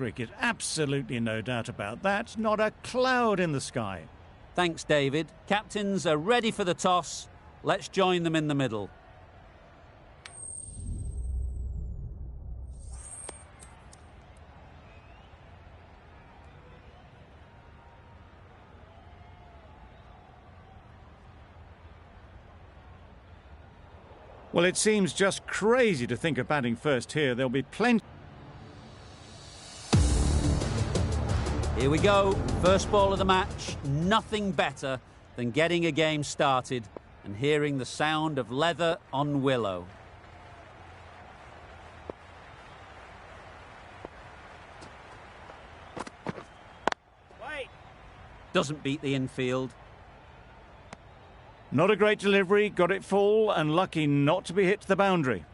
cricket, absolutely no doubt about that. Not a cloud in the sky. Thanks, David. Captains are ready for the toss. Let's join them in the middle. Well, it seems just crazy to think of batting first here. There'll be plenty. Here we go. First ball of the match. Nothing better than getting a game started and hearing the sound of leather on willow. Wait. Doesn't beat the infield. Not a great delivery, got it full and lucky not to be hit to the boundary.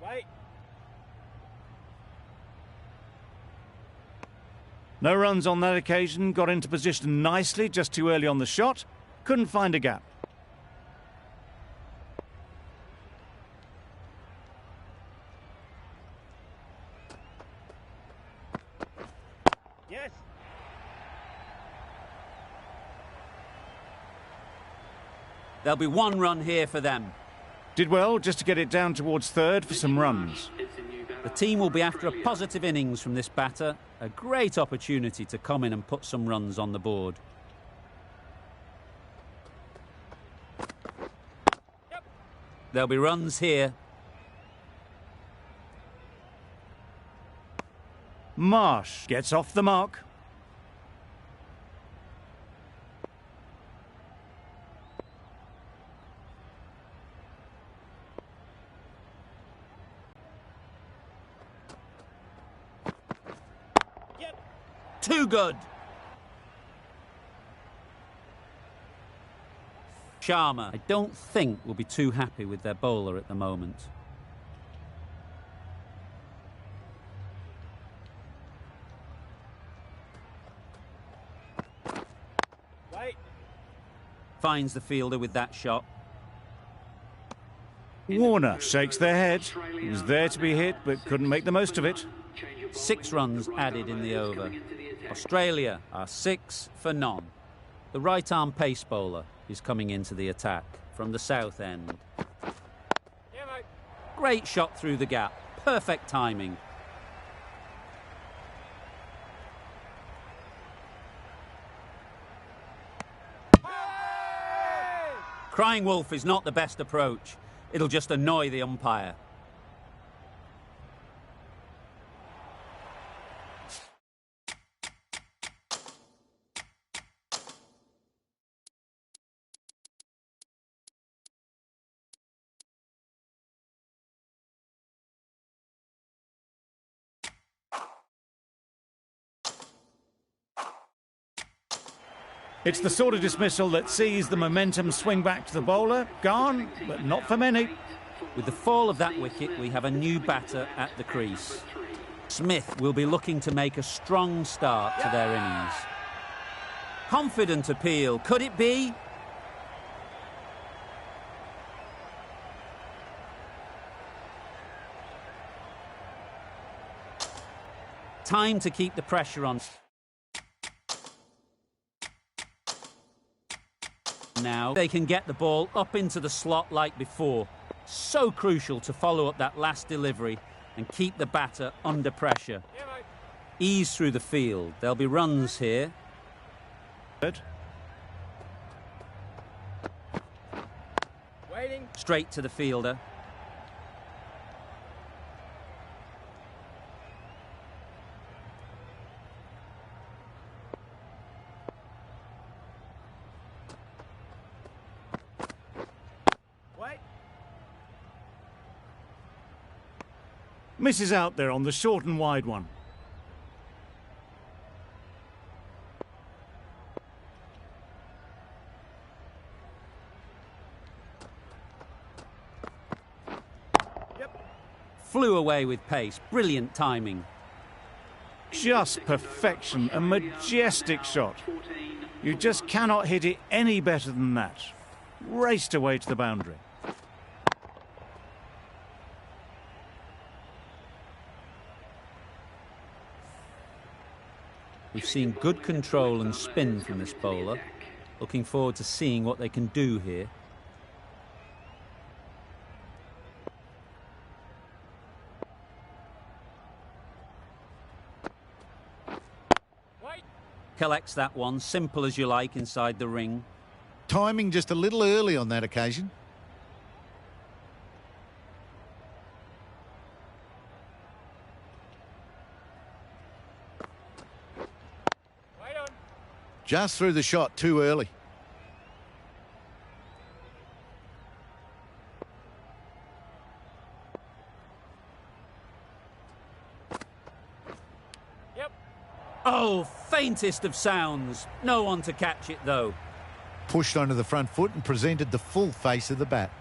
Wait. No runs on that occasion, got into position nicely, just too early on the shot. Couldn't find a gap. Yes. There'll be one run here for them. Did well just to get it down towards third for some runs. The team will be after a positive innings from this batter. A great opportunity to come in and put some runs on the board. Yep. There'll be runs here. Marsh gets off the mark. Too good. Sharma, I don't think, will be too happy with their bowler at the moment. Wait. Finds the fielder with that shot. Warner shakes their head. He was there to be hit, but couldn't make the most of it. 6 runs added in the over. Australia are 6 for none. The right-arm pace bowler is coming into the attack from the south end. Yeah, mate. Great shot through the gap. Perfect timing. Crying wolf is not the best approach. It'll just annoy the umpire. It's the sort of dismissal that sees the momentum swing back to the bowler. Gone, but not for many. With the fall of that wicket, we have a new batter at the crease. Smith will be looking to make a strong start to their innings. Confident appeal, could it be? Time to keep the pressure on. Now they can get the ball up into the slot like before. So crucial to follow up that last delivery and keep the batter under pressure. Yeah, mate. Ease through the field. There'll be runs here. Good. Waiting. Straight to the fielder. Wait. Misses out there on the short and wide one. flew away with pace. Brilliant timing. Just perfection, a majestic shot. You just cannot hit it any better than that. Raced away to the boundary. We've seen good control and spin from this bowler. Looking forward to seeing what they can do here. Collects that one, simple as you like, inside the ring. Timing just a little early on that occasion. Just threw the shot too early. Oh, faintest of sounds. No one to catch it, though. Pushed onto the front foot and presented the full face of the bat.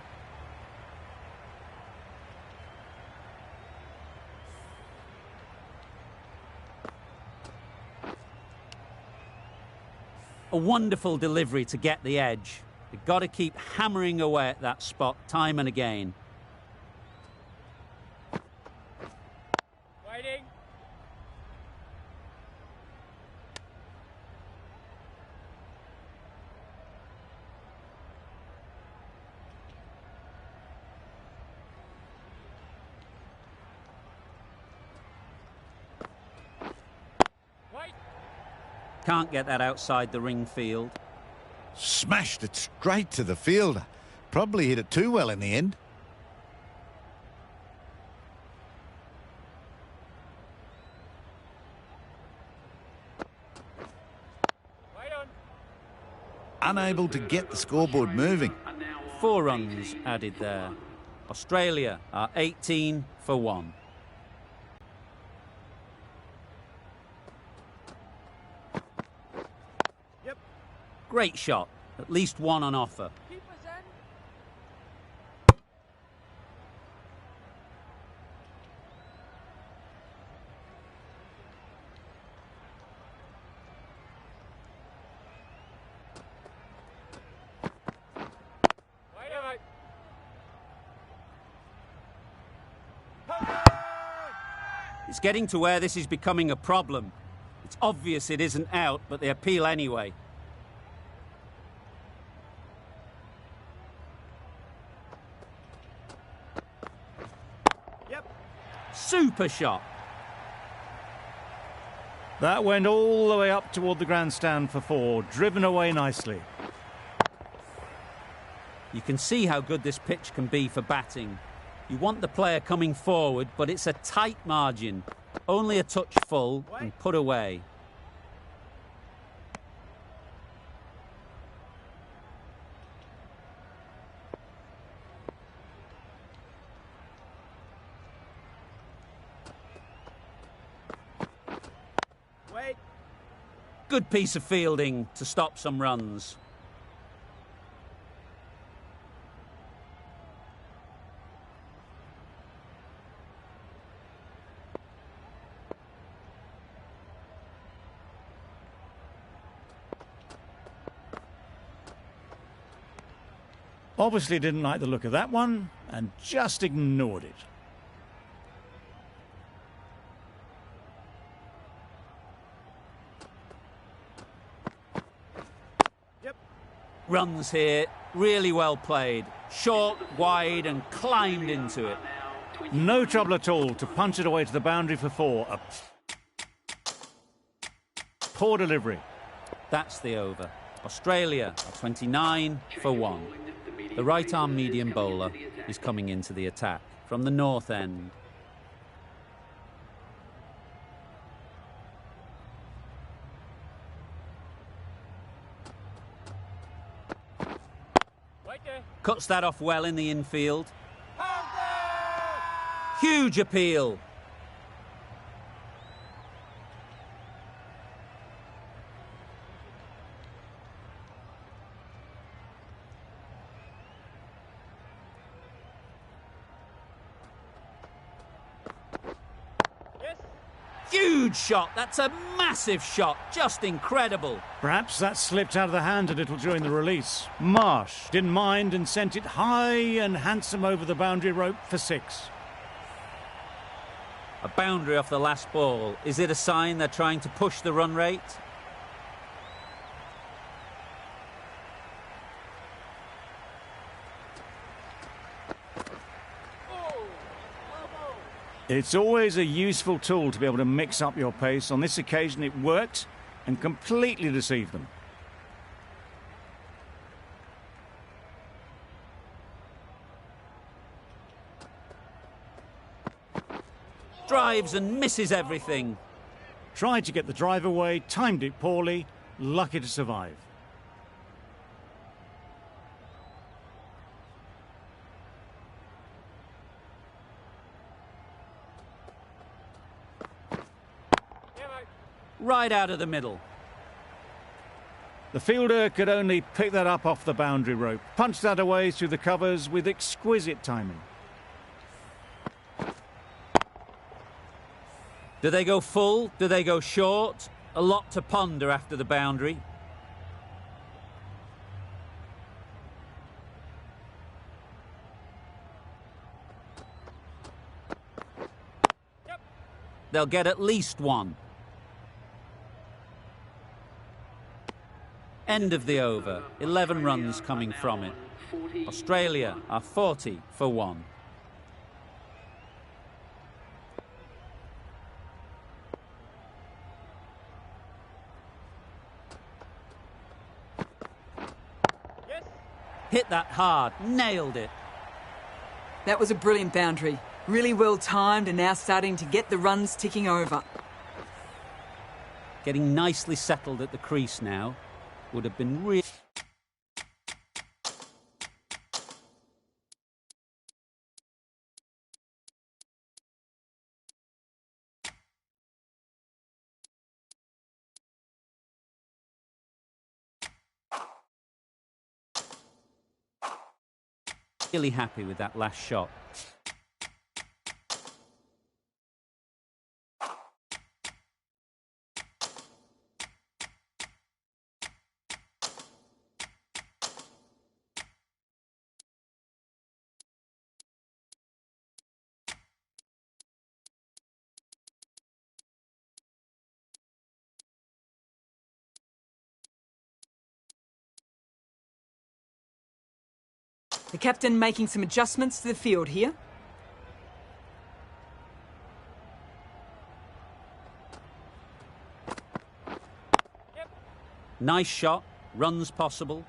A wonderful delivery to get the edge. They've got to keep hammering away at that spot time and again. Waiting. Can't get that outside the ring field. Smashed it straight to the fielder. Probably hit it too well in the end. Unable to get the scoreboard moving. 4 runs added there. Australia are 18 for 1. Great shot. At least one on offer. It's getting to where this is becoming a problem. It's obvious it isn't out, but they appeal anyway. Super shot. That went all the way up toward the grandstand for 4, driven away nicely. You can see how good this pitch can be for batting. You want the player coming forward, but it's a tight margin. Only a touch full and put away. Good piece of fielding to stop some runs. Obviously didn't like the look of that one and just ignored it. Runs here, really well played. Short, wide and climbed into it. No trouble at all to punch it away to the boundary for 4. A poor delivery. That's the over. Australia are 29 for 1. The right-arm medium bowler is coming into the attack from the north end. Cuts that off well in the infield. Huge appeal. Huge shot. That's a massive shot. Just incredible. Perhaps that slipped out of the hand a little during the release. Marsh didn't mind and sent it high and handsome over the boundary rope for 6. A boundary off the last ball. Is it a sign they're trying to push the run rate? It's always a useful tool to be able to mix up your pace. On this occasion it worked and completely deceived them. Drives and misses everything. Tried to get the drive away, timed it poorly, lucky to survive. Right out of the middle. The fielder could only pick that up off the boundary rope, punched that away through the covers with exquisite timing. Do they go full? Do they go short? A lot to ponder after the boundary. They'll get at least one. End of the over. 11 runs coming from it. Australia are 40 for 1. Yes. Hit that hard. Nailed it. That was a brilliant boundary. Really well timed and now starting to get the runs ticking over. Getting nicely settled at the crease now. Would have been really... really happy with that last shot. The captain making some adjustments to the field here. Nice shot. Runs possible.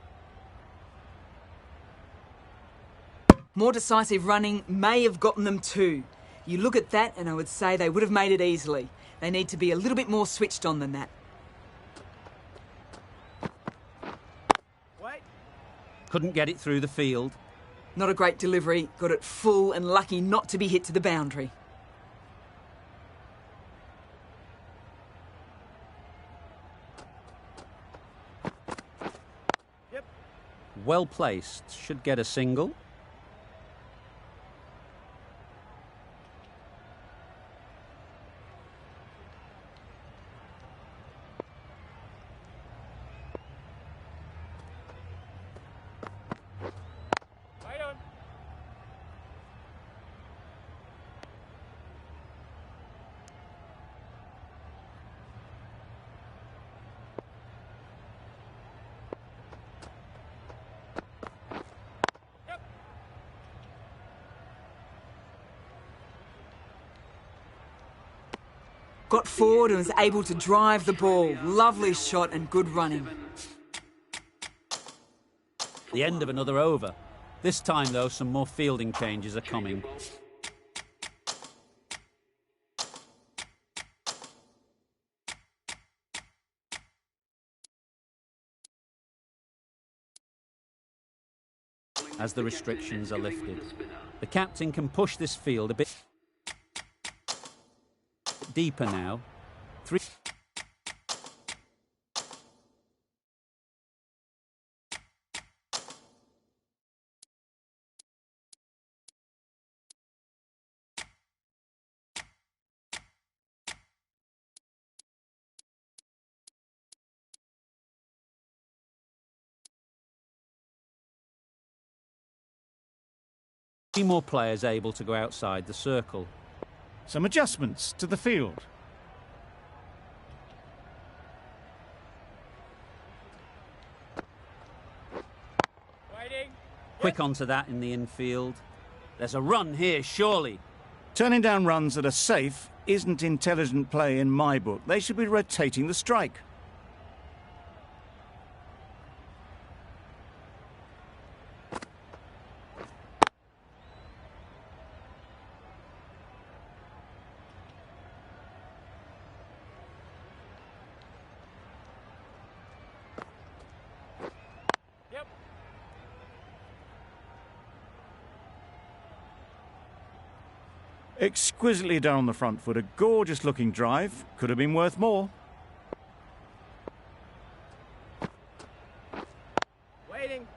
More decisive running may have gotten them 2. You look at that and I would say they would have made it easily. They need to be a little bit more switched on than that. Wait. Couldn't get it through the field. Not a great delivery, got it full and lucky not to be hit to the boundary. Yep. Well placed. Should get a single. Right on. Yep. Got forward and was able to drive the ball. Lovely shot and good running. The end of another over. This time, though, some more fielding changes are coming. As the restrictions are lifted, the captain can push this field a bit deeper now. 3. Three more players able to go outside the circle. Some adjustments to the field. Waiting. Quick onto that in the infield. There's a run here, surely. Turning down runs that are safe isn't intelligent play in my book. They should be rotating the strike. Yep. Exquisitely done on the front foot. A gorgeous looking drive. Could have been worth more. Waiting.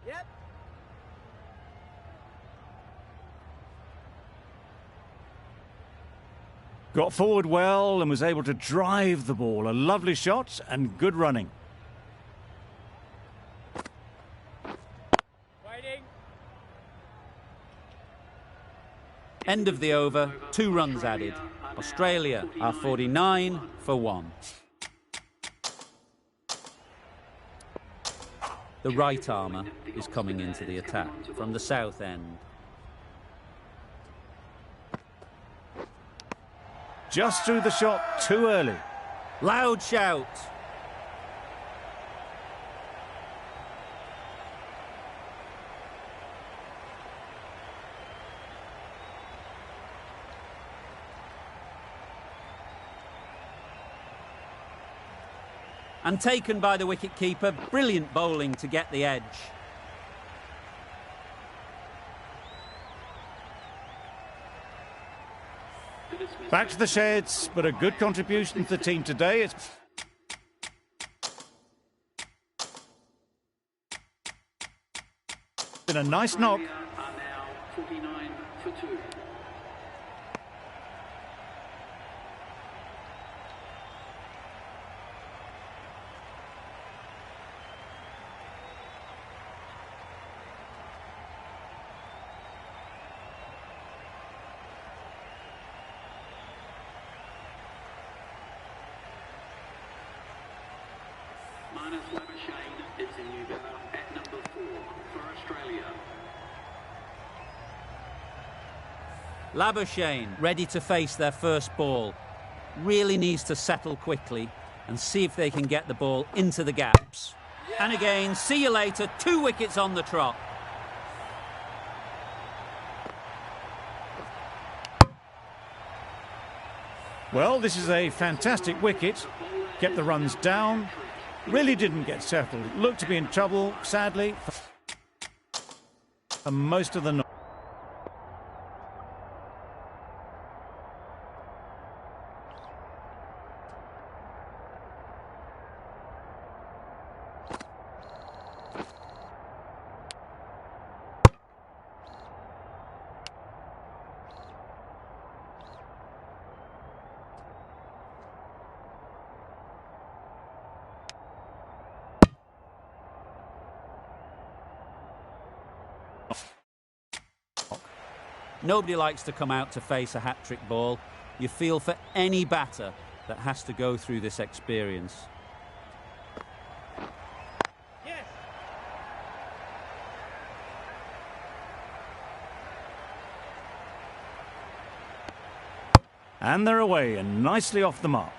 Yep. Got forward well and was able to drive the ball. A lovely shot and good running. Waiting. End of the over, 2 runs added. Australia are 49 for 1. The right armour is coming into the attack from the south end. Just threw the shot too early. Loud shout. And taken by the wicket-keeper. Brilliant bowling to get the edge. Back to the sheds, but a good contribution to the team today. It's been a nice knock. Are now 49 for 2. Minus Labashane is the new batter at number 4 for Australia. Labashane ready to face their first ball. Really needs to settle quickly and see if they can get the ball into the gaps. And again, see you later, 2 wickets on the trot. Well, this is a fantastic wicket. Kept the runs down. Really didn't get settled. Looked to be in trouble, sadly, for most of the night. Nobody likes to come out to face a hat-trick ball. You feel for any batter that has to go through this experience. Yes. And they're away and nicely off the mark.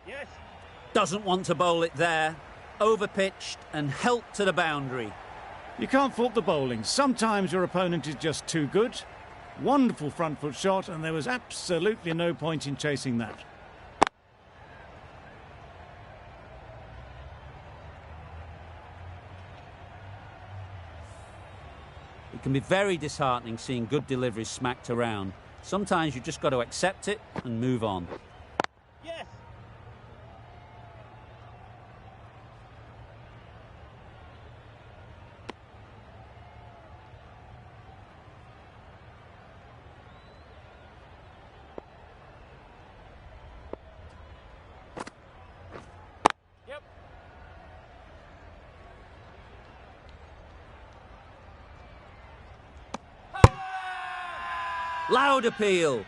Yes. Doesn't want to bowl it there. Overpitched and helped to the boundary. You can't fault the bowling. Sometimes your opponent is just too good. Wonderful front foot shot, and there was absolutely no point in chasing that. It can be very disheartening seeing good deliveries smacked around. Sometimes you just got to accept it and move on. Yes. Loud appeal.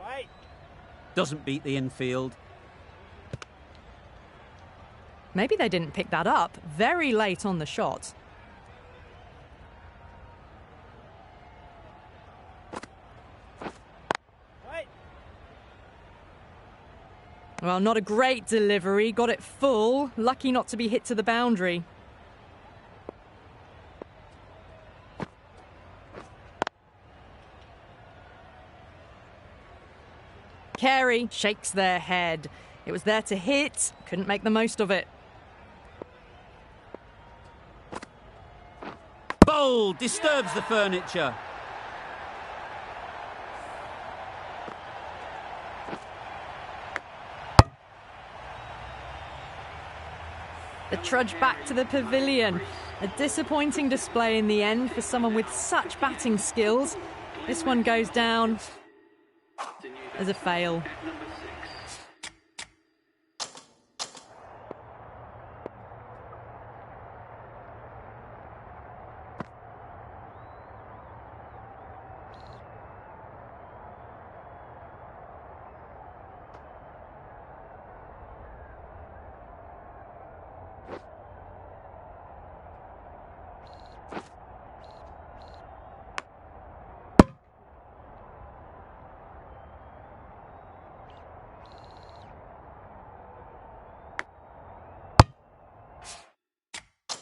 Wait. Doesn't beat the infield. Maybe they didn't pick that up very late on the shot. Wait. Well, not a great delivery. Got it full. Lucky not to be hit to the boundary. Carey shakes their head. It was there to hit. Couldn't make the most of it. Bowl disturbs the furniture. The trudge back to the pavilion. A disappointing display in the end for someone with such batting skills. This one goes down as a fail.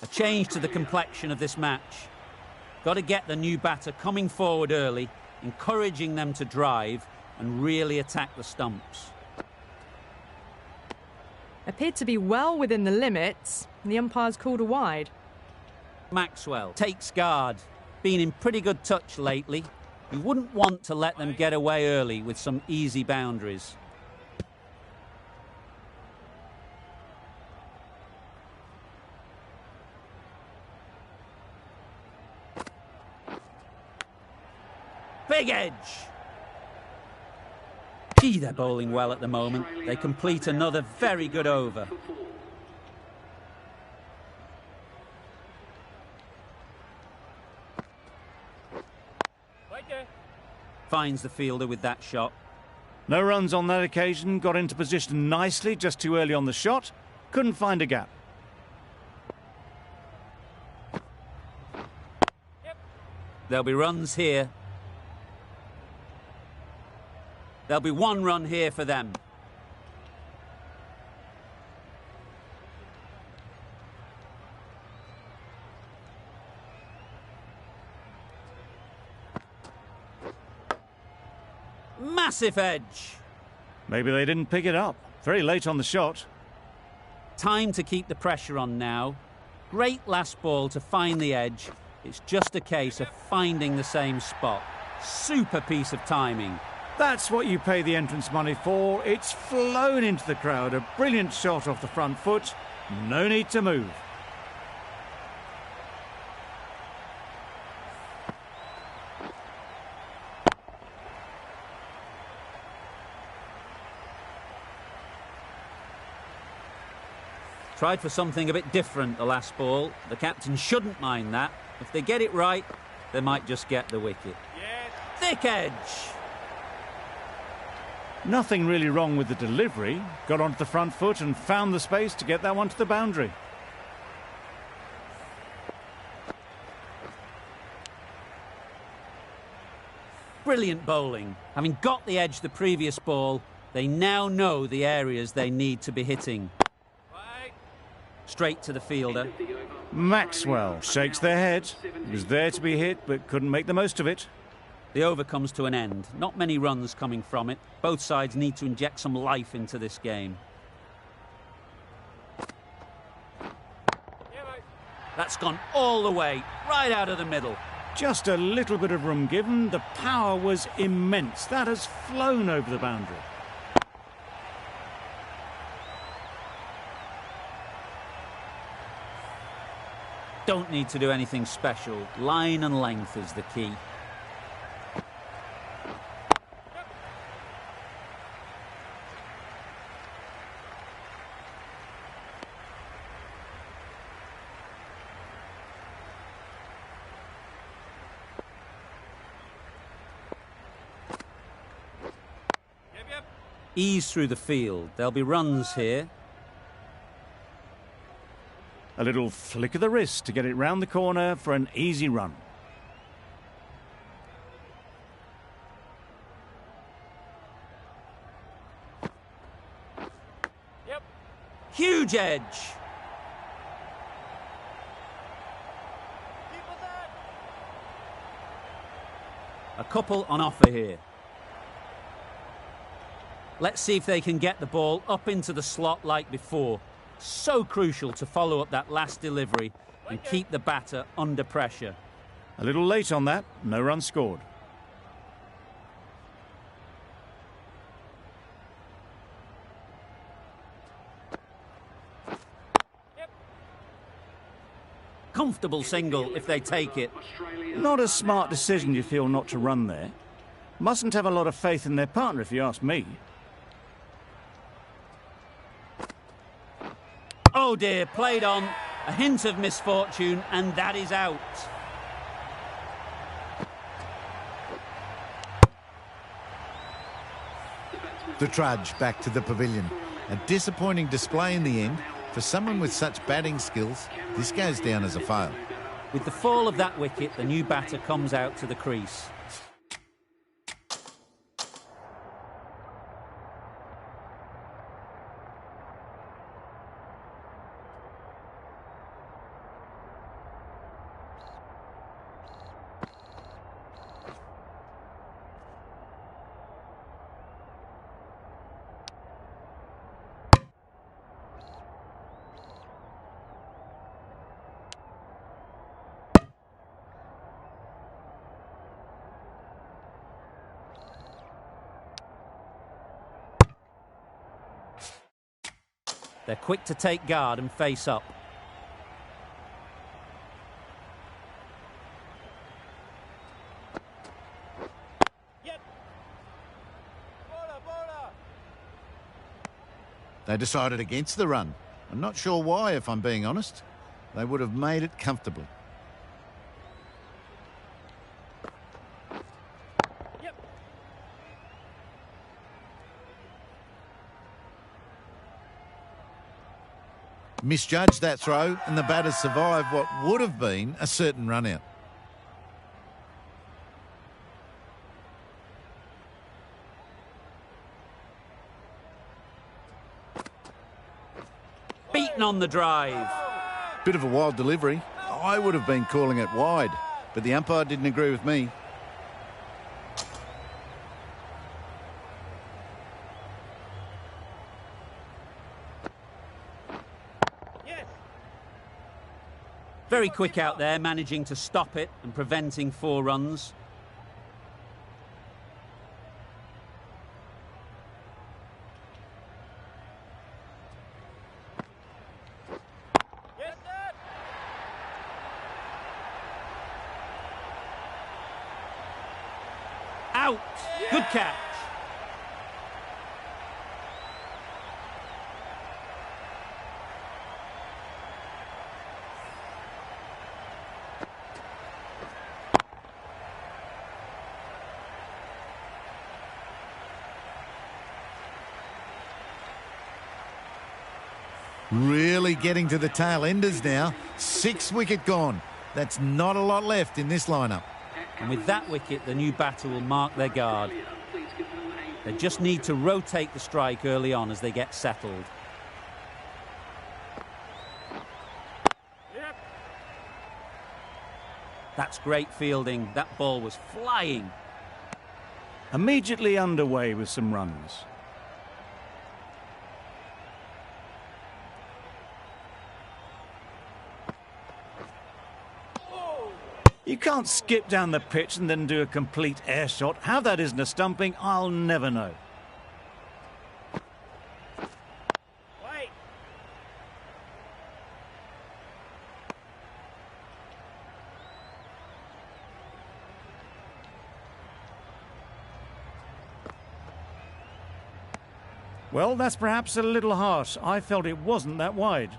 A change to the complexion of this match. Got to get the new batter coming forward early, encouraging them to drive and really attack the stumps. Appeared to be well within the limits. The umpires called a wide. Maxwell takes guard. Been in pretty good touch lately. You wouldn't want to let them get away early with some easy boundaries. Big edge. Gee, they're bowling well at the moment. They complete another very good over. Wait there. Finds the fielder with that shot. No runs on that occasion, got into position nicely just too early on the shot. Couldn't find a gap. There'll be runs here. There'll be one run here for them. Massive edge. Maybe they didn't pick it up. Very late on the shot. Time to keep the pressure on now. Great last ball to find the edge. It's just a case of finding the same spot. Super piece of timing. That's what you pay the entrance money for. It's flown into the crowd. A brilliant shot off the front foot. No need to move. Tried for something a bit different the last ball. The captain shouldn't mind that. If they get it right, they might just get the wicket. Yes. Thick edge. Nothing really wrong with the delivery. Got onto the front foot and found the space to get that one to the boundary. Brilliant bowling. Having got the edge the previous ball, they now know the areas they need to be hitting. Wait. Straight to the fielder. Maxwell shakes their head. He was there to be hit, but couldn't make the most of it. The over comes to an end. Not many runs coming from it. Both sides need to inject some life into this game. Yeah, mate. That's gone all the way, right out of the middle. Just a little bit of room given. The power was immense. That has flown over the boundary. Don't need to do anything special. Line and length is the key. Ease through the field. There'll be runs here. A little flick of the wrist to get it round the corner for an easy run. Yep. Huge edge. A couple on offer here. Let's see if they can get the ball up into the slot like before. So crucial to follow up that last delivery and keep the batter under pressure. A little late on that, no run scored. Comfortable single if they take it. Not a smart decision, you feel, not to run there. Mustn't have a lot of faith in their partner, if you ask me. Oh dear, played on. A hint of misfortune, and that is out. The trudge back to the pavilion. A disappointing display in the end. For someone with such batting skills, this goes down as a fail. With the fall of that wicket, the new batter comes out to the crease. They're quick to take guard and face up. Yep. Bowler. They decided against the run. I'm not sure why, if I'm being honest. They would have made it comfortably. Yep. Misjudged that throw, and the batters survived what would have been a certain run-out. Beaten on the drive. Bit of a wild delivery. I would have been calling it wide, but the umpire didn't agree with me. Yes. Very quick out there, managing to stop it and preventing 4 runs. Yes, Dad. Out. Good catch. Really getting to the tail enders now. 6 wicket gone. That's not a lot left in this lineup. And with that wicket, the new batter will mark their guard. They just need to rotate the strike early on as they get settled. Yep. That's great fielding. That ball was flying. Immediately underway with some runs. You can't skip down the pitch and then do a complete air shot. How that isn't a stumping, I'll never know. Wait. Well, that's perhaps a little harsh. I felt it wasn't that wide.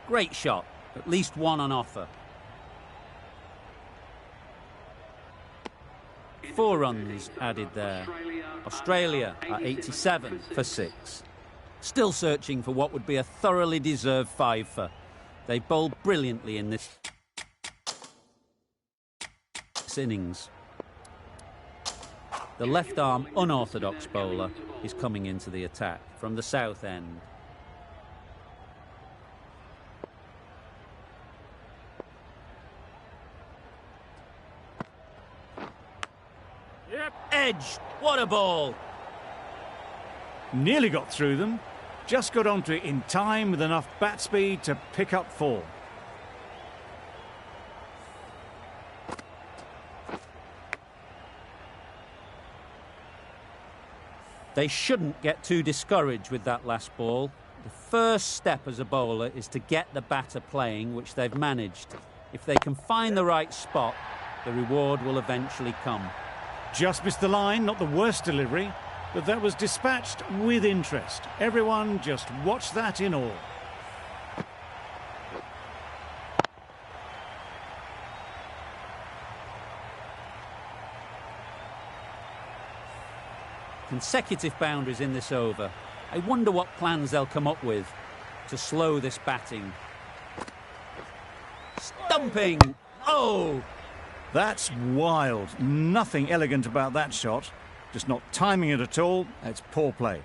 Great shot, at least one on offer. 4 runs added there. Australia are 87 for 6. Still searching for what would be a thoroughly deserved 5-fer. They bowled brilliantly in this innings. The left-arm unorthodox bowler is coming into the attack from the south end. Yep. Edge, what a ball! Nearly got through them. Just got onto it in time with enough bat speed to pick up 4. They shouldn't get too discouraged with that last ball. The first step as a bowler is to get the batter playing, which they've managed. If they can find the right spot, the reward will eventually come. Just missed the line, not the worst delivery, but that was dispatched with interest. Everyone just watched that in awe. Consecutive boundaries in this over. I wonder what plans they'll come up with to slow this batting. Stumping! Oh! That's wild. Nothing elegant about that shot. Just not timing it at all. It's poor play.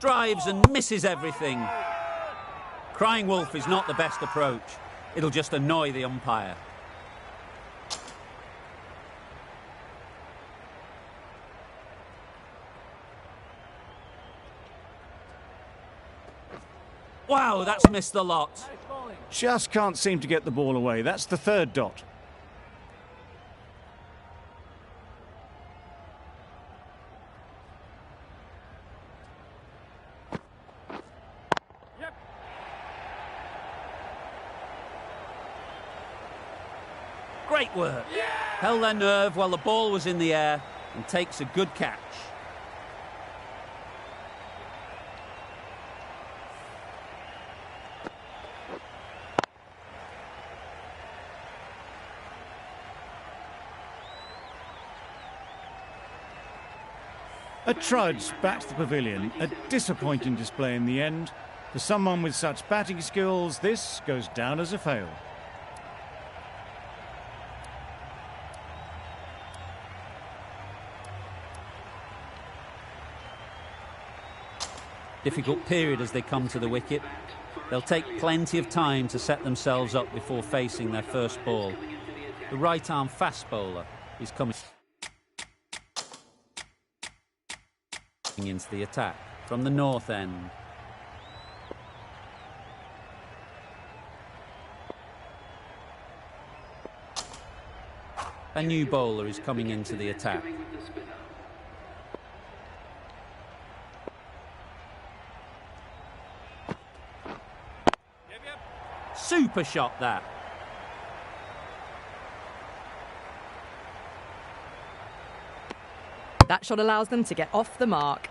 Drives and misses everything. Crying wolf is not the best approach. It'll just annoy the umpire. Wow, that's missed the lot. Just can't seem to get the ball away. That's the 3rd dot. Yep. Great work. Held their nerve while the ball was in the air and takes a good catch. A trudge back to the pavilion. A disappointing display in the end. For someone with such batting skills, this goes down as a fail. Difficult period as they come to the wicket. They'll take plenty of time to set themselves up before facing their first ball. The right-arm fast bowler is coming into the attack from the north end. A new bowler is coming into the attack. Super shot that. That shot allows them to get off the mark.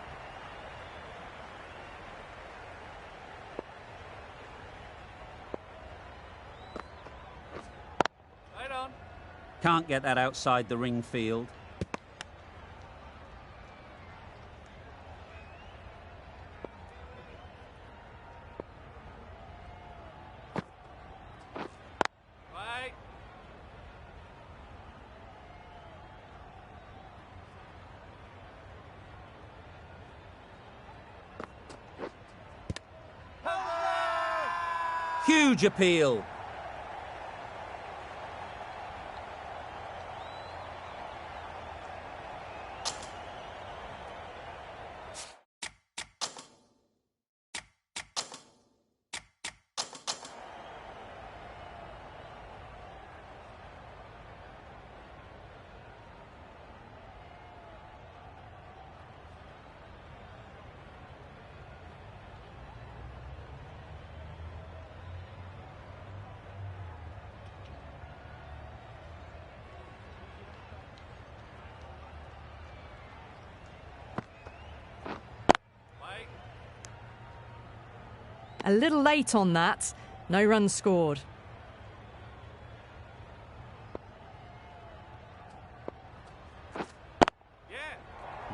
Right on. Can't get that outside the ring field. Right. Huge appeal. A little late on that. No runs scored.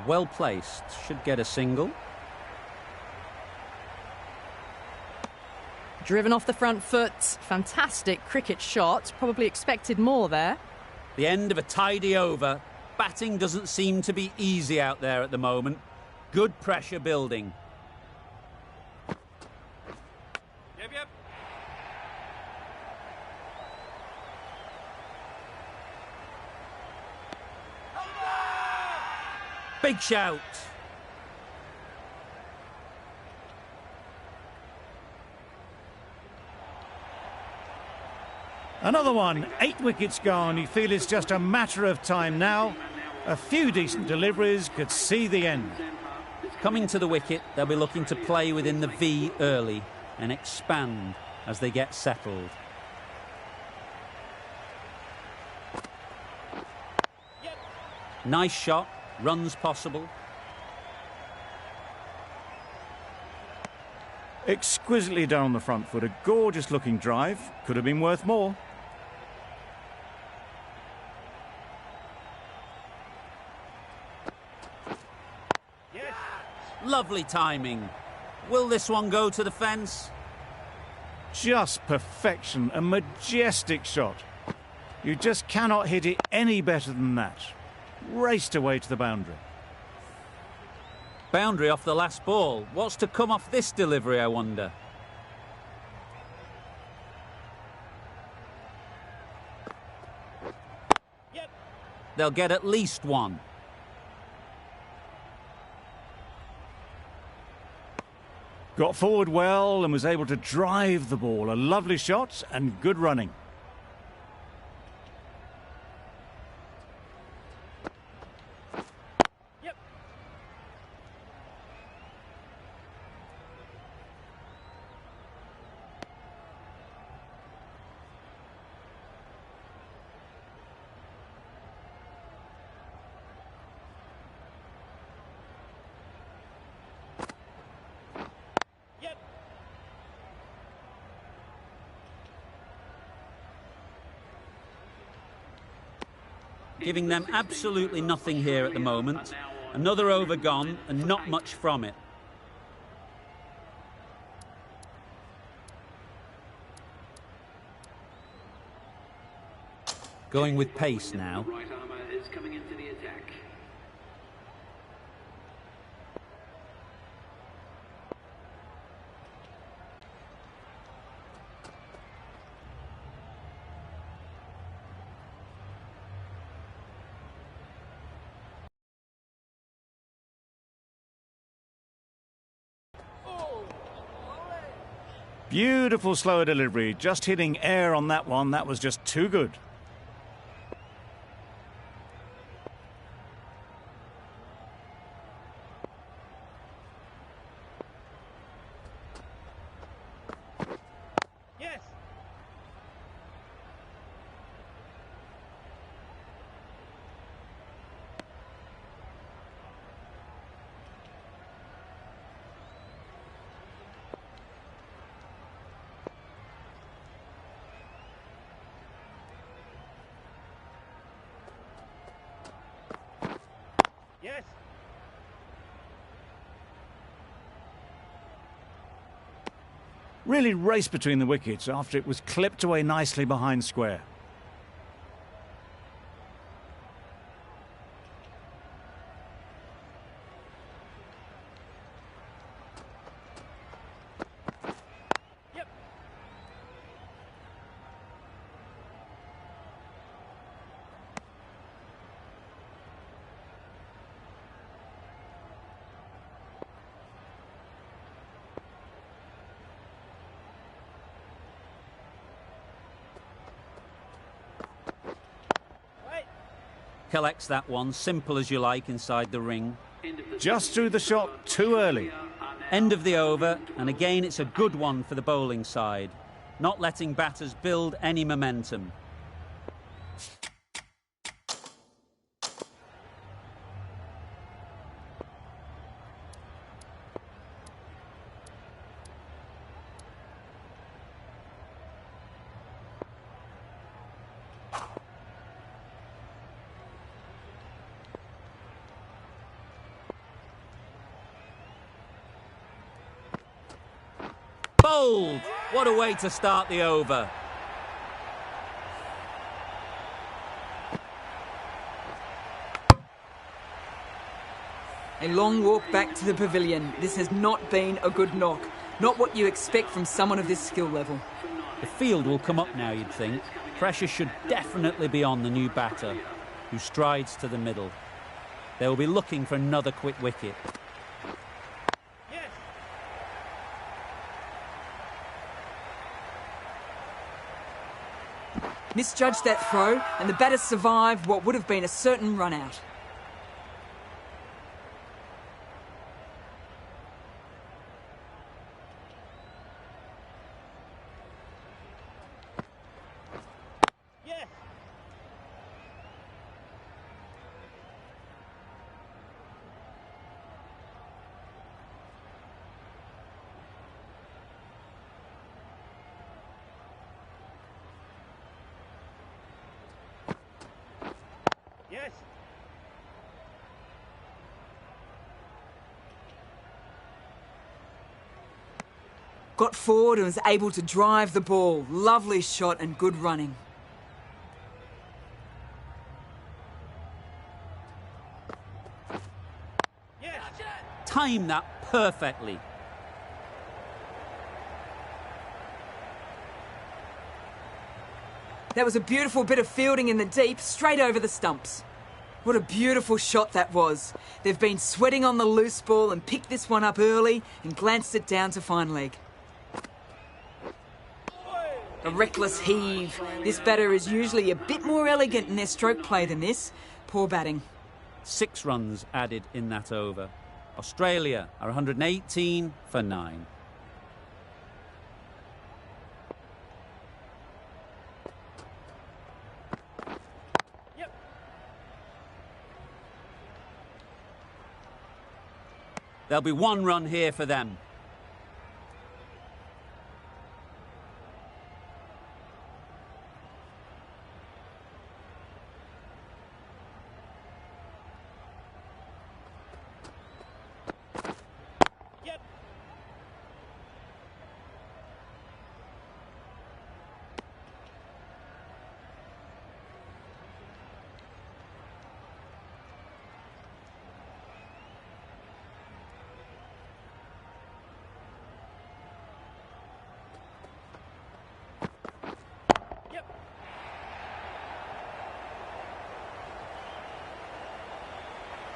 Well placed. Should get a single. Driven off the front foot. Fantastic cricket shot. Probably expected more there. The end of a tidy over. Batting doesn't seem to be easy out there at the moment. Good pressure building. Yep. Big shout. Another one, 8 wickets gone. You feel it's just a matter of time now. A few decent deliveries could see the end. Coming to the wicket, they'll be looking to play within the V early and expand as they get settled. Nice shot, runs possible. Exquisitely done on the front foot, a gorgeous looking drive. Could have been worth more. Lovely timing. Will this one go to the fence? Just perfection, a majestic shot. You just cannot hit it any better than that. Raced away to the boundary. Boundary off the last ball. What's to come off this delivery, I wonder? They'll get at least one. Got forward well and was able to drive the ball. A lovely shot and good running. Giving them absolutely nothing here at the moment. Another over gone and not much from it. Going with pace now. Right armour is coming into the attack. Beautiful slower delivery. Just hitting air on that one. That was just too good. Really raced between the wickets after it was clipped away nicely behind square. Collects that one, simple as you like, inside the ring. Just threw the shot too early. End of the over, and again it's a good one for the bowling side. Not letting batters build any momentum. Bowled! What a way to start the over. A long walk back to the pavilion. This has not been a good knock. Not what you expect from someone of this skill level. The field will come up now, you'd think. Pressure should definitely be on the new batter, who strides to the middle. They will be looking for another quick wicket. Misjudged that throw, and the batter survived what would have been a certain run out. Got forward and was able to drive the ball. Lovely shot and good running. Timed that perfectly. That was a beautiful bit of fielding in the deep, straight over the stumps. What a beautiful shot that was. They've been sweating on the loose ball and picked this one up early and glanced it down to fine leg. A reckless heave. This batter is usually a bit more elegant in their stroke play than this. Poor batting. 6 runs added in that over. Australia are 118 for 9. There'll be 1 run here for them.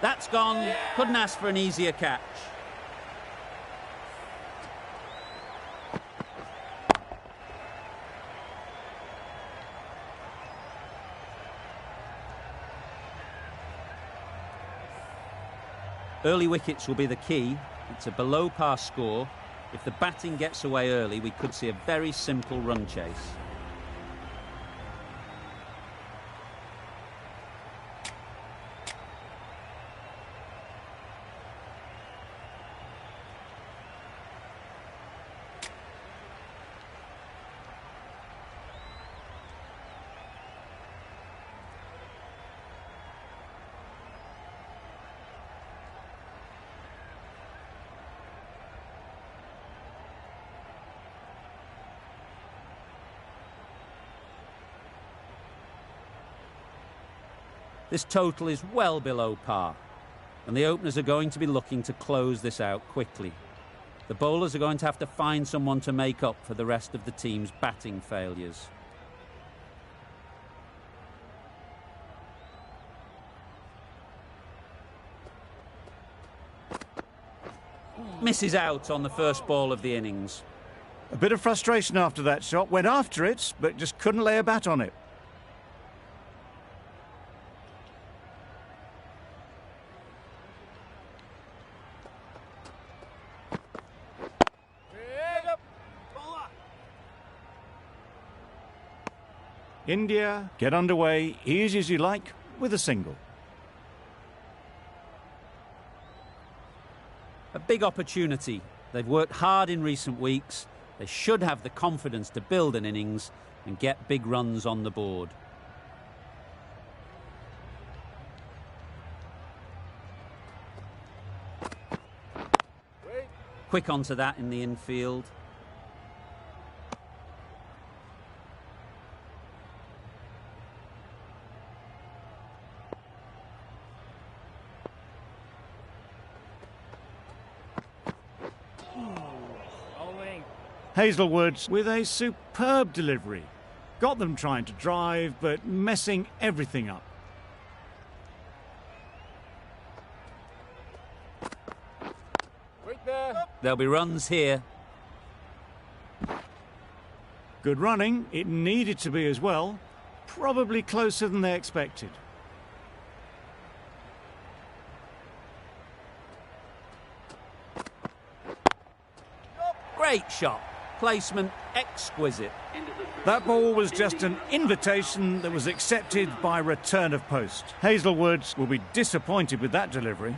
That's gone. Couldn't ask for an easier catch. Early wickets will be the key. It's a below par score. If the batting gets away early, we could see a very simple run chase. This total is well below par, and the openers are going to be looking to close this out quickly. The bowlers are going to have to find someone to make up for the rest of the team's batting failures. Misses out on the first ball of the innings. A bit of frustration after that shot. Went after it, but just couldn't lay a bat on it. India get underway easy as you like with a single. A big opportunity. They've worked hard in recent weeks. They should have the confidence to build an innings and get big runs on the board. Quick onto that in the infield. Hazelwood with a superb delivery. Got them trying to drive, but messing everything up. There'll be runs here. Good running. It needed to be as well. Probably closer than they expected. Great shot. Placement exquisite. That ball was just an invitation that was accepted by return of post. Hazelwood will be disappointed with that delivery.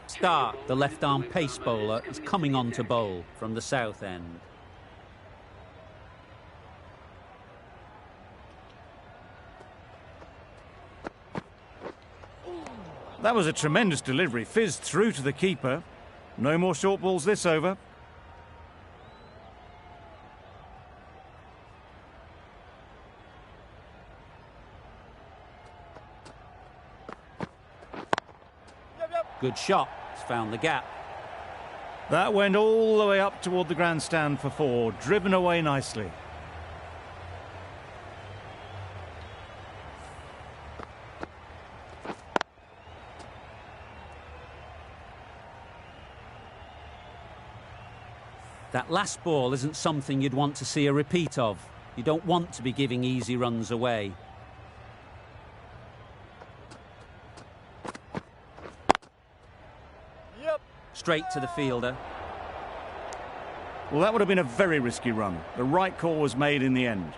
Stark, the left-arm pace bowler, is coming on to bowl from the south end. That was a tremendous delivery. Fizzed through to the keeper. No more short balls this over. Good shot. It's found the gap. That went all the way up toward the grandstand for 4. Driven away nicely. That last ball isn't something you'd want to see a repeat of. You don't want to be giving easy runs away. Straight to the fielder. Well, that would have been a very risky run. The right call was made in the end.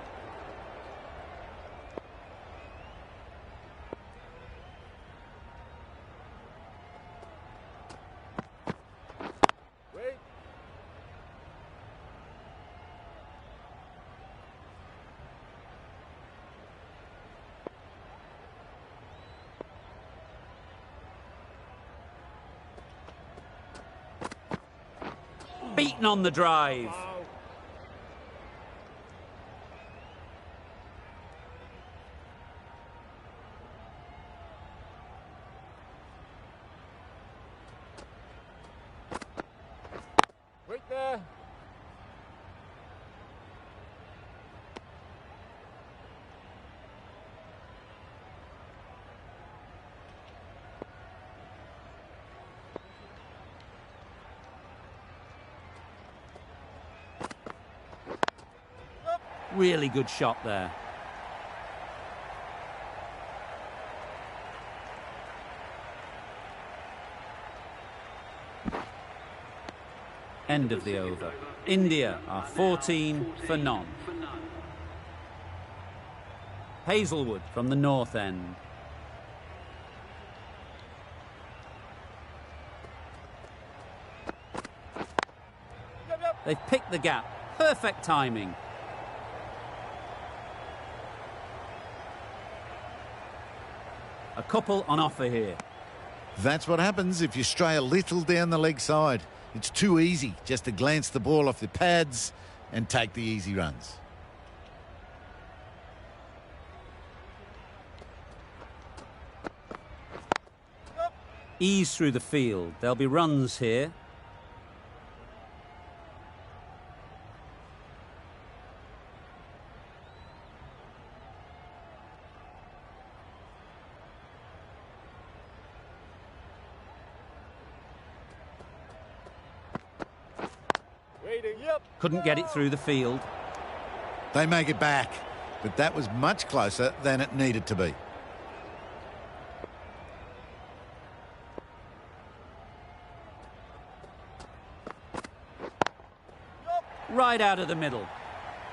Beaten on the drive. Wait there. Really good shot there. End of the over. India are 14 for none. Hazelwood from the north end. They've picked the gap. Perfect timing. A couple on offer here. That's what happens if you stray a little down the leg side. It's too easy just to glance the ball off the pads and take the easy runs. Ease through the field. There'll be runs here. Couldn't get it through the field. They make it back, but that was much closer than it needed to be. Right out of the middle.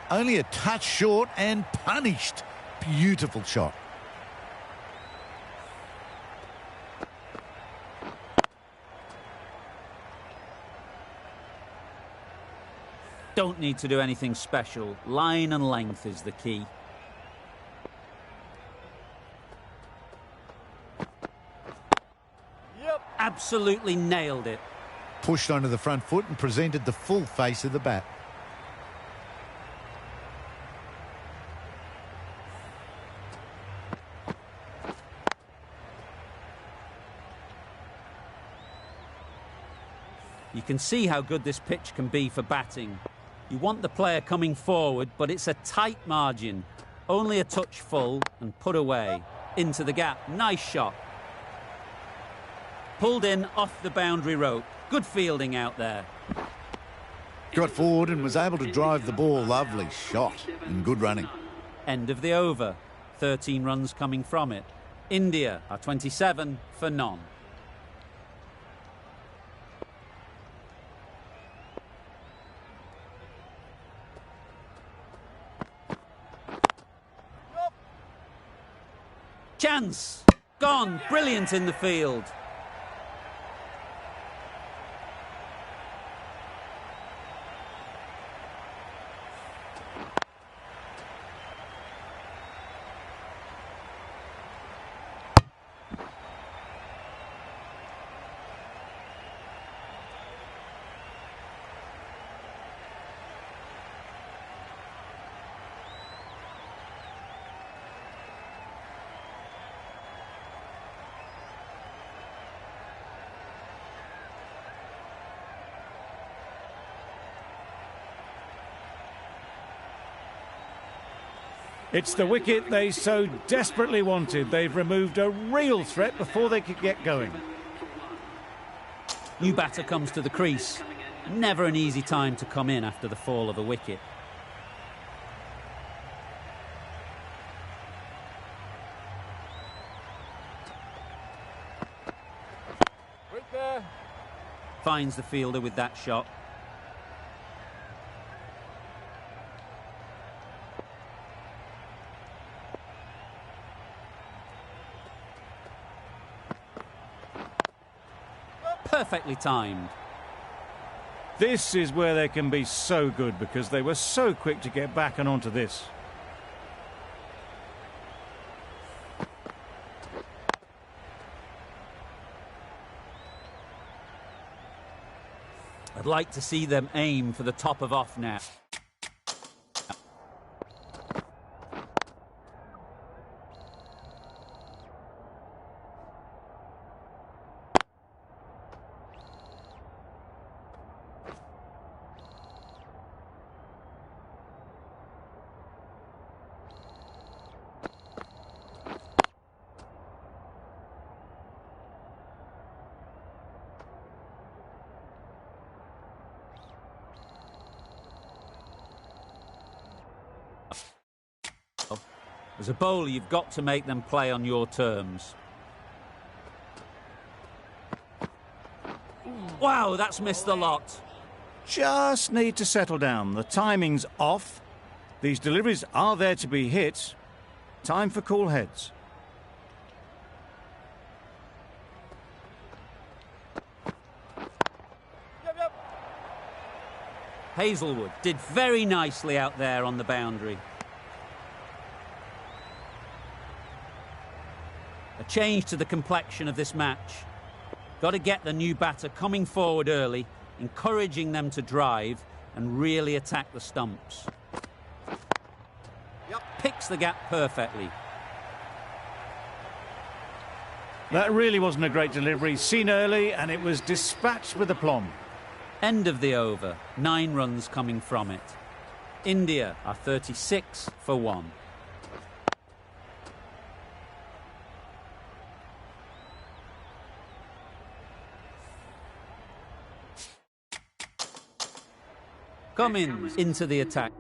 Only a touch short and punished. Beautiful shot. Don't need to do anything special. Line and length is the key. Absolutely nailed it. Pushed onto the front foot and presented the full face of the bat. You can see how good this pitch can be for batting. You want the player coming forward, but it's a tight margin. Only a touch full and put away. Into the gap. Nice shot. Pulled in off the boundary rope. Good fielding out there. Got forward and was able to drive the ball. Lovely shot and good running. End of the over. 13 runs coming from it. India are 27 for none. Chance! Gone! Brilliant in the field. It's the wicket they so desperately wanted. They've removed a real threat before they could get going. New batter comes to the crease. Never an easy time to come in after the fall of a wicket. Wait there. Finds the fielder with that shot. Perfectly timed. This is where they can be so good because they were so quick to get back and onto this. I'd like to see them aim for the top of off now. As a bowler, you've got to make them play on your terms. Wow, that's missed the lot. Just need to settle down. The timing's off. These deliveries are there to be hit. Time for cool heads. Hazelwood did very nicely out there on the boundary. A change to the complexion of this match. Got to get the new batter coming forward early, encouraging them to drive and really attack the stumps. Picks the gap perfectly. That really wasn't a great delivery. Seen early and it was dispatched with aplomb. End of the over. 9 runs coming from it. India are 36 for 1. Cummins into the attack.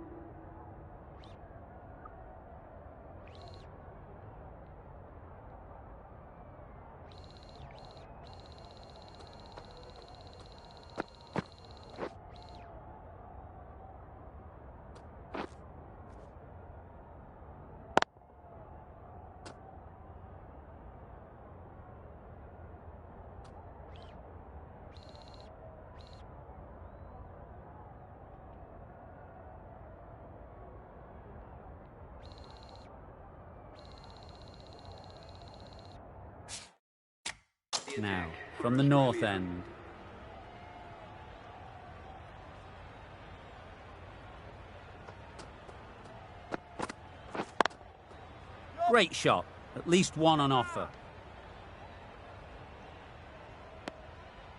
Now, from the north end. Great shot, at least one on offer.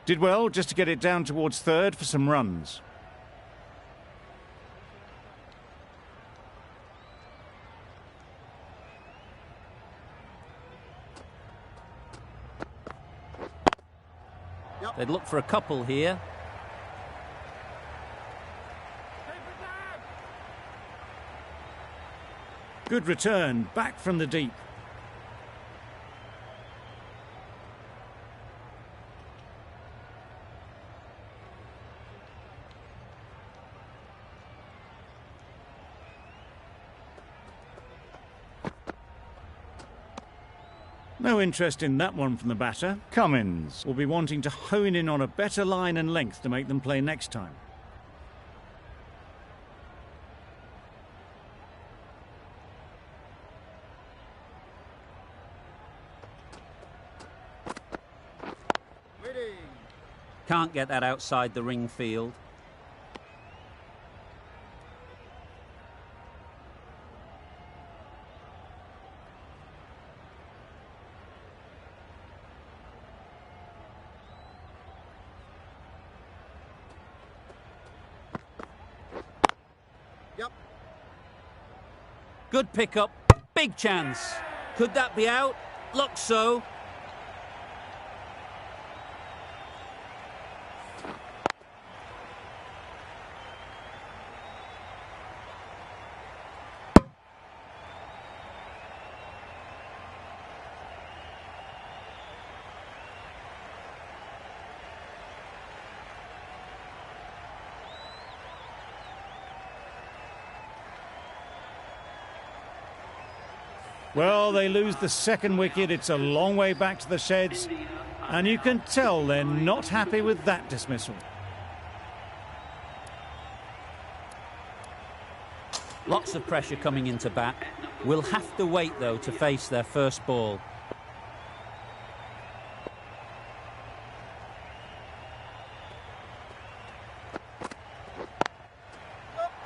Did well just to get it down towards third for some runs. They'd look for a couple here. Good return, back from the deep. No interest in that one from the batter. Cummins will be wanting to hone in on a better line and length to make them play next time. Can't get that outside the ring field. Good pickup, big chance. Could that be out? Looks so. Well, they lose the second wicket. It's a long way back to the sheds. And you can tell they're not happy with that dismissal. Lots of pressure coming into bat. Will have to wait, though, to face their first ball.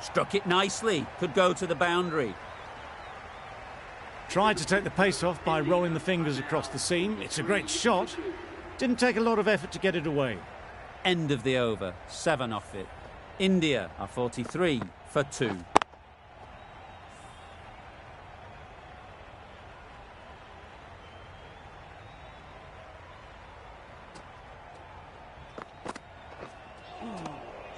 Struck it nicely. Could go to the boundary. Tried to take the pace off by rolling the fingers across the seam. It's a great shot. Didn't take a lot of effort to get it away. End of the over. 7 off it. India are 43 for 2.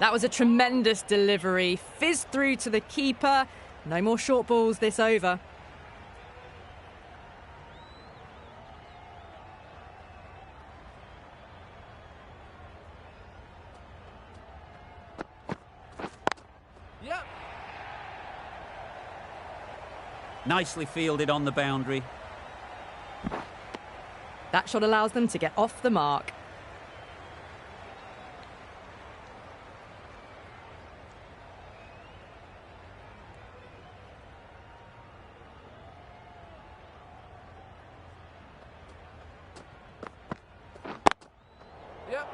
That was a tremendous delivery. Fizzed through to the keeper. No more short balls this over. Nicely fielded on the boundary. That shot allows them to get off the mark.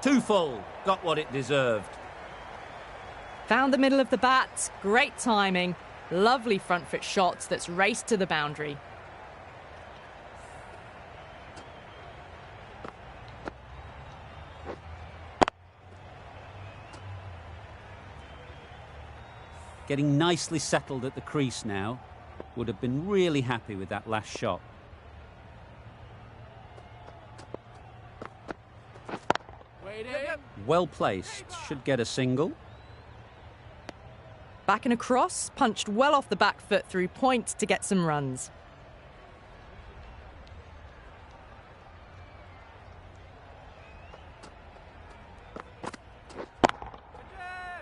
Too full. Got what it deserved. Found the middle of the bat. Great timing. Lovely front foot shot that's raced to the boundary. Getting nicely settled at the crease now. Would have been really happy with that last shot. Well placed. Should get a single. Back and across, punched well off the back foot through point to get some runs.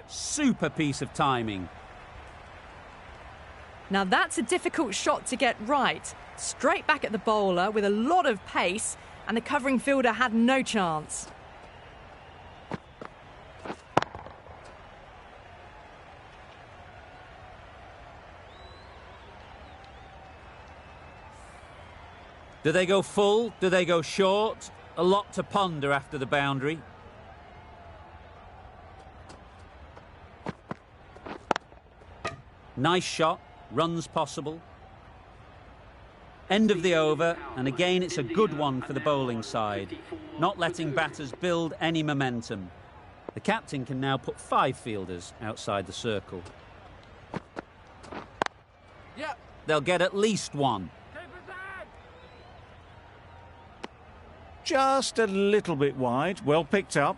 Super piece of timing. Now that's a difficult shot to get right. Straight back at the bowler with a lot of pace, and the covering fielder had no chance. Do they go full? Do they go short? A lot to ponder after the boundary. Nice shot. Runs possible. End of the over, and again it's a good one for the bowling side, not letting batters build any momentum. The captain can now put 5 fielders outside the circle. Yep. They'll get at least one. Just a little bit wide, well picked up.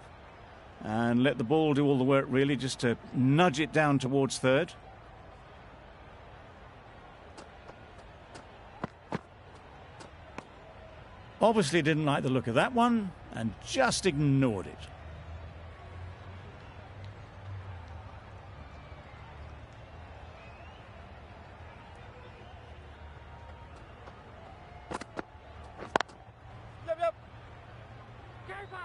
And let the ball do all the work, really, just to nudge it down towards third. Obviously didn't like the look of that one and just ignored it. Yep. Keeper.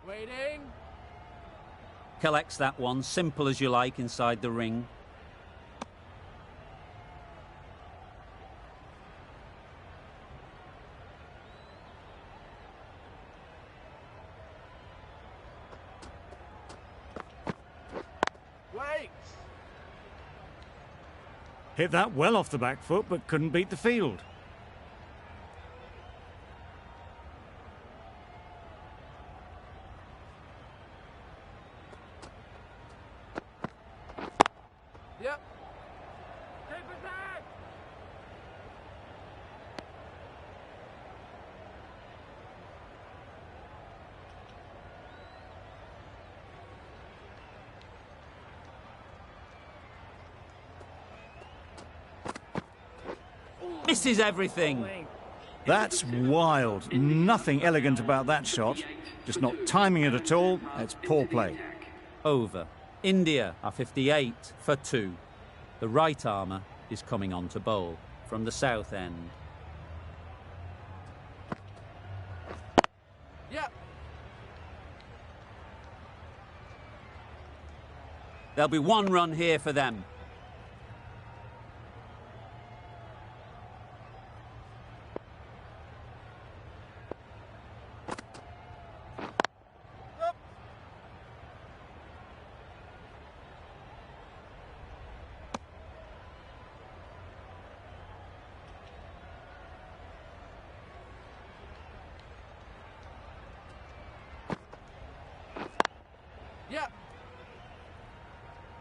Waiting. Collects that one, simple as you like, inside the ring. Wait. Hit that well off the back foot, but couldn't beat the field. Yep. Keeper's there. Misses everything. That's wild. Nothing elegant about that shot. Just not timing it at all. It's poor play. Over. India are 58 for 2. The right armour is coming on to bowl from the south end. Yep. There'll be 1 run here for them. Yep. Yep.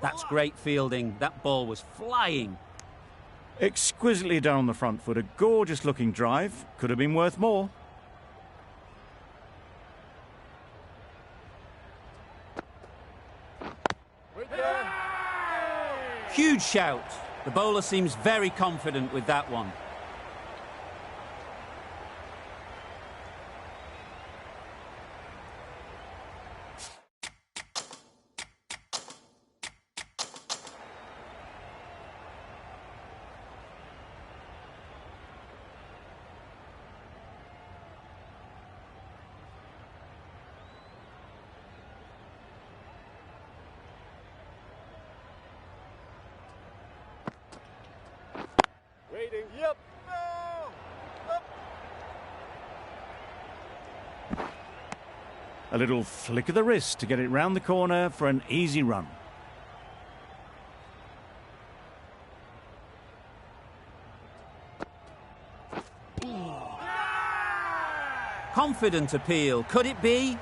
That's great fielding. That ball was flying. Exquisitely done on the front foot. A gorgeous looking drive. Could have been worth more. Wait there. Huge shout. The bowler seems very confident with that one. Waiting. Yep. No. Yep. A little flick of the wrist to get it round the corner for an easy run. Confident appeal. Could it be?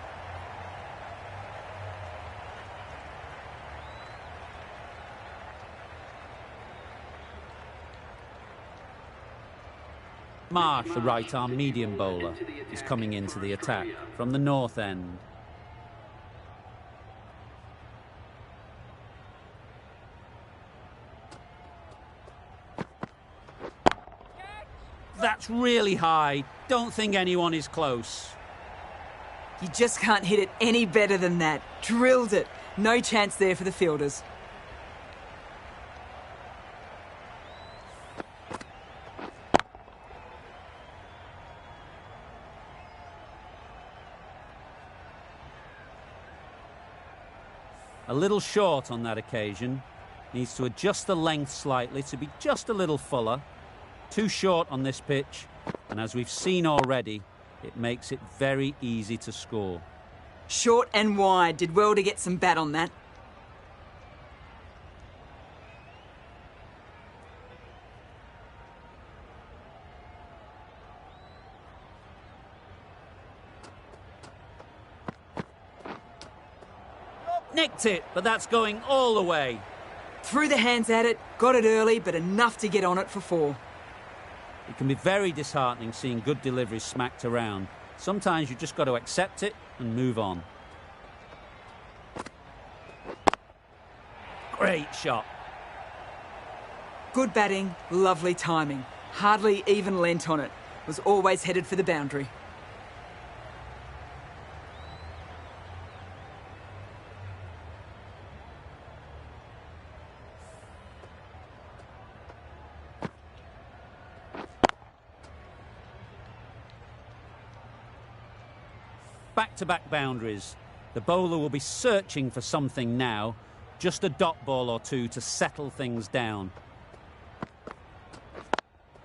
Marsh, the right-arm medium bowler, is coming into the attack from the north end. That's really high. Don't think anyone is close. You just can't hit it any better than that. Drilled it. No chance there for the fielders. A little short on that occasion. Needs to adjust the length slightly to be just a little fuller. Too short on this pitch, and as we've seen already, it makes it very easy to score. Short and wide. Did well to get some bat on that. Nicked it, but that's going all the way. Threw the hands at it, got it early, but enough to get on it for 4. It can be very disheartening seeing good deliveries smacked around. Sometimes you just got to accept it and move on. Great shot. Good batting, lovely timing. Hardly even lent on it. Was always headed for the boundary. Back-to-back boundaries. The bowler will be searching for something now. Just a dot ball or two to settle things down.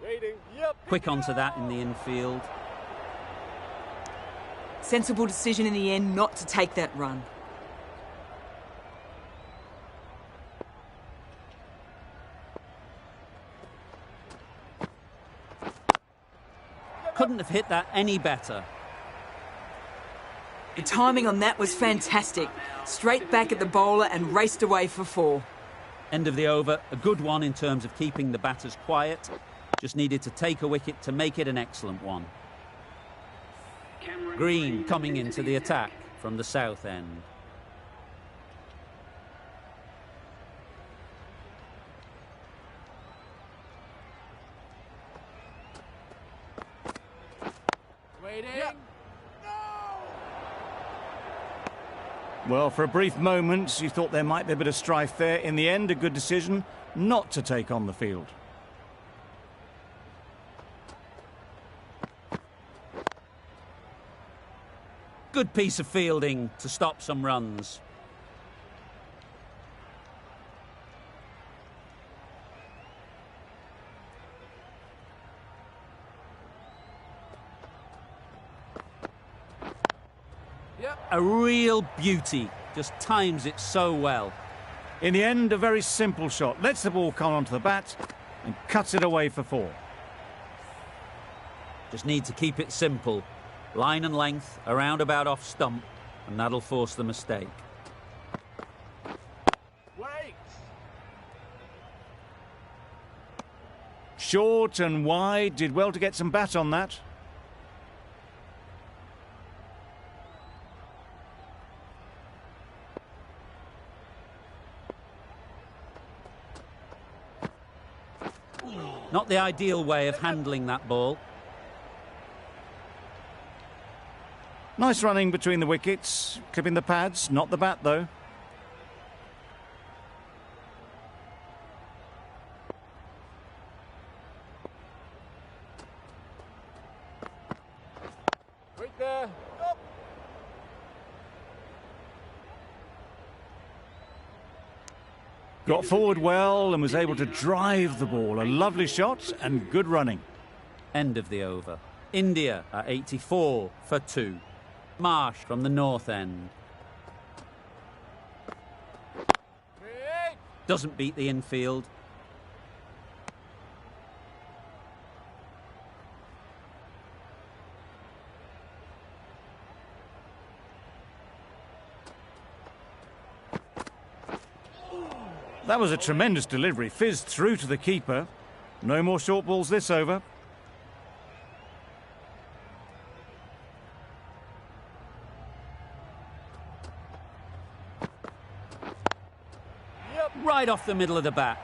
Waiting. Yep. Quick onto that in the infield. Sensible decision in the end not to take that run. Couldn't have hit that any better. The timing on that was fantastic. Straight back at the bowler and raced away for 4. End of the over. A good one in terms of keeping the batters quiet. Just needed to take a wicket to make it an excellent one. Green coming into the attack from the south end. Waiting. Yep. Well, for a brief moment, you thought there might be a bit of strife there. In the end, a good decision not to take on the field. Good piece of fielding to stop some runs. A real beauty. Just times it so well. In the end, a very simple shot. Lets the ball come onto the bat and cuts it away for 4. Just need to keep it simple. Line and length, around about off stump, and that'll force the mistake. Wait. Short and wide. Did well to get some bat on that. Not the ideal way of handling that ball. Nice running between the wickets. Clipping the pads, not the bat though. Wait there. Up. Got forward well and was able to drive the ball. A lovely shot and good running. End of the over. India at 84 for 2. Marsh from the north end. Wait. Doesn't beat the infield. That was a tremendous delivery. Fizzed through to the keeper. No more short balls this over. Right off the middle of the bat.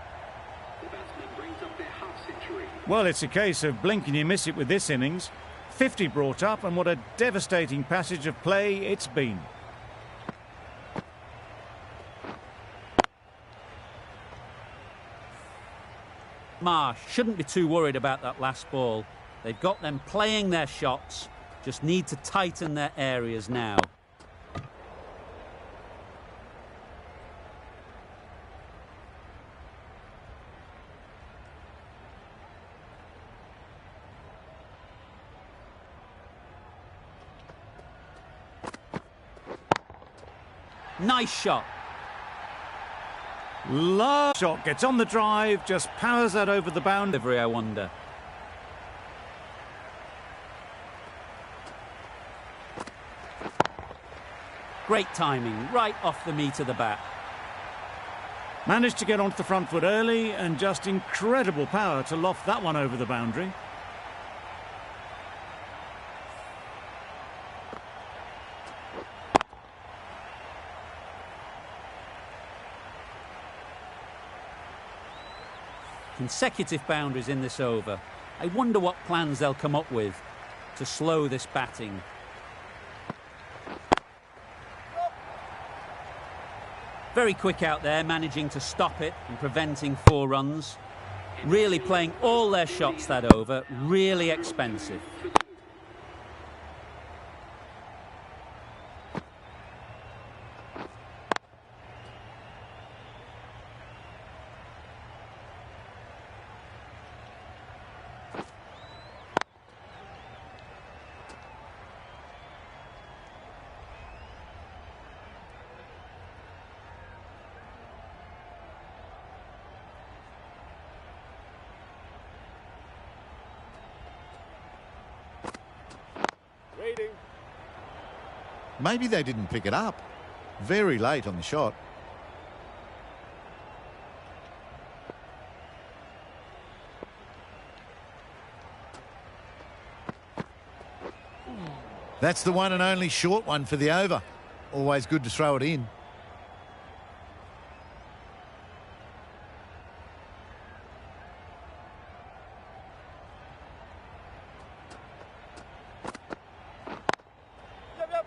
The batsman brings up their half century. Well, it's a case of blink and you miss it with this innings. 50 brought up, and what a devastating passage of play it's been. Marsh shouldn't be too worried about that last ball. They've got them playing their shots. Just need to tighten their areas now. Nice shot. Love shot, gets on the drive, just powers that over the boundary. Delivery, I wonder. Great timing, right off the meat of the bat. Managed to get onto the front foot early and just incredible power to loft that one over the boundary. Consecutive boundaries in this over. I wonder what plans they'll come up with to slow this batting. Very quick out there, managing to stop it and preventing 4 runs. Really playing all their shots that over. Really expensive. Waiting. Maybe they didn't pick it up. Very late on the shot. That's the one and only short one for the over. Always good to throw it in.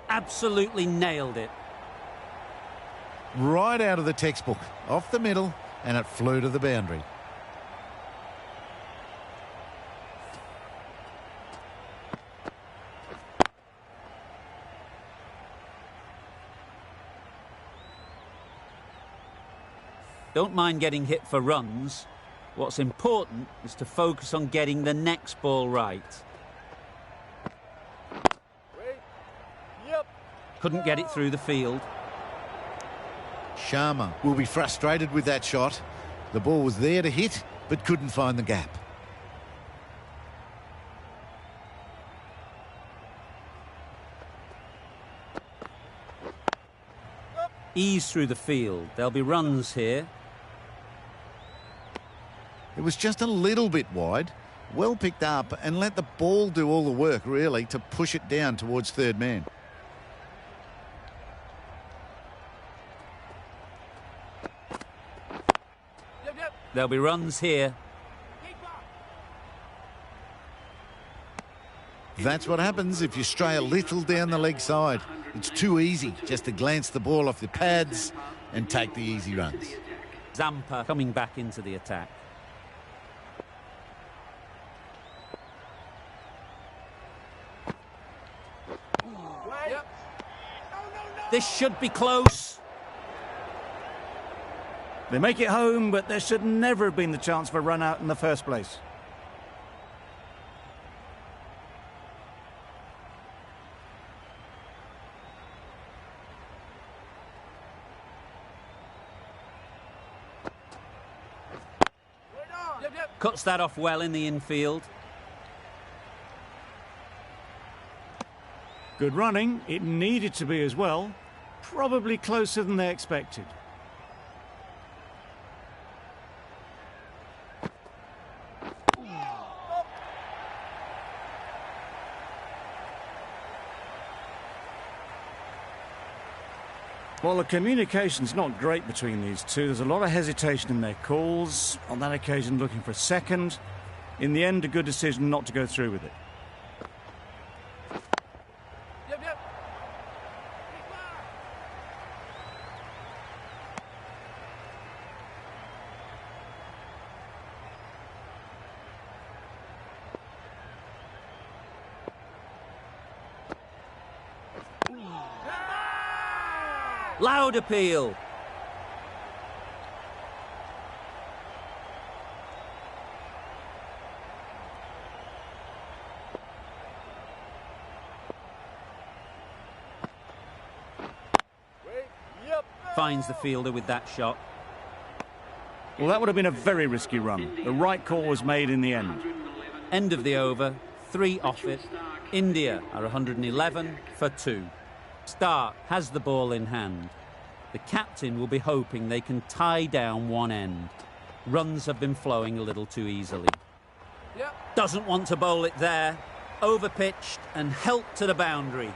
Absolutely nailed it. Right out of the textbook. Off the middle, and it flew to the boundary. Don't mind getting hit for runs. What's important is to focus on getting the next ball right. Wait. Yep. Couldn't get it through the field. Sharma will be frustrated with that shot. The ball was there to hit, but couldn't find the gap. Ease through the field. There'll be runs here. It was just a little bit wide. Well picked up and let the ball do all the work, really, to push it down towards third man. Yep. There'll be runs here. That's what happens if you stray a little down the leg side. It's too easy just to glance the ball off the pads and take the easy runs. Zampa coming back into the attack. Yep. This should be close. They make it home, but there should never have been the chance for a run out in the first place. Cuts that off well in the infield. Good running. It needed to be as well. Probably closer than they expected. Well, the communication's not great between these two. There's a lot of hesitation in their calls. On that occasion, looking for a second. In the end, a good decision not to go through with it. Yep. Loud appeal. Wait. Yep. Finds the fielder with that shot. Well, that would have been a very risky run. The right call was made in the end. End of the over, 3 off it. India are 111 for 2. Stark has the ball in hand. The captain will be hoping they can tie down one end. Runs have been flowing a little too easily. Yep. Doesn't want to bowl it there. Overpitched and helped to the boundary.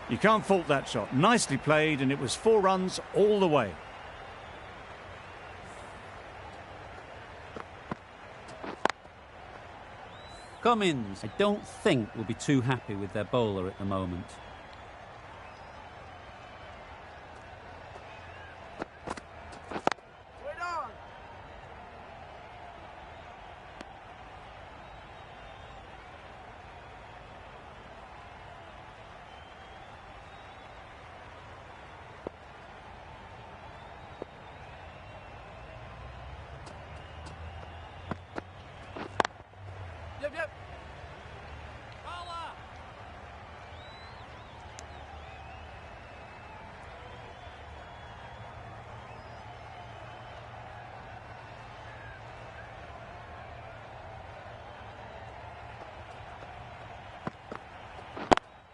You can't fault that shot. Nicely played, and it was 4 runs all the way. Cummins, I don't think, will be too happy with their bowler at the moment. Wait on. Yep, yep.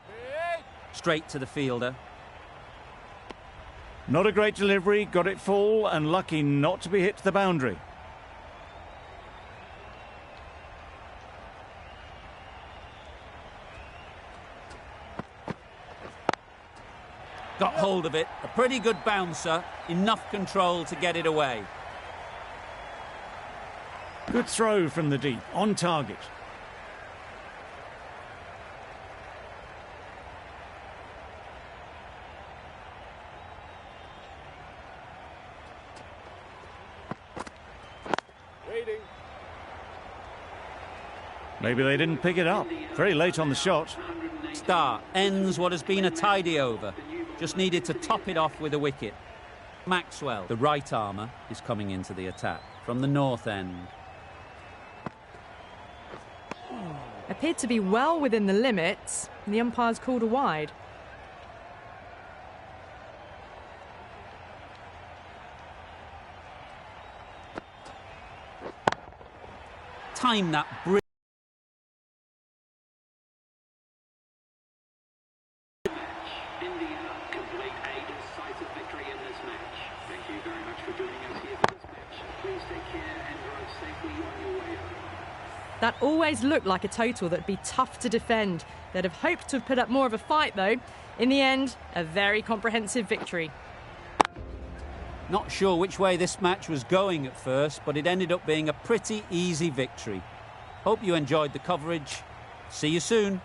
Hey. Straight to the fielder. Not a great delivery, got it full, and lucky not to be hit to the boundary. Got hold of it. A pretty good bouncer. Enough control to get it away. Good throw from the deep, on target. Waiting. Maybe they didn't pick it up. Very late on the shot. Stark ends what has been a tidy over. Just needed to top it off with a wicket. Maxwell, the right armour, is coming into the attack from the north end. Appeared to be well within the limits, and the umpire's called a wide. Time that brilliant. India complete a decisive victory in this match. Thank you very much for joining us here for this match. Please take care and drive safely on your way home. That always looked like a total that'd be tough to defend. They'd have hoped to have put up more of a fight, though. In the end, a very comprehensive victory. Not sure which way this match was going at first, but it ended up being a pretty easy victory. Hope you enjoyed the coverage. See you soon.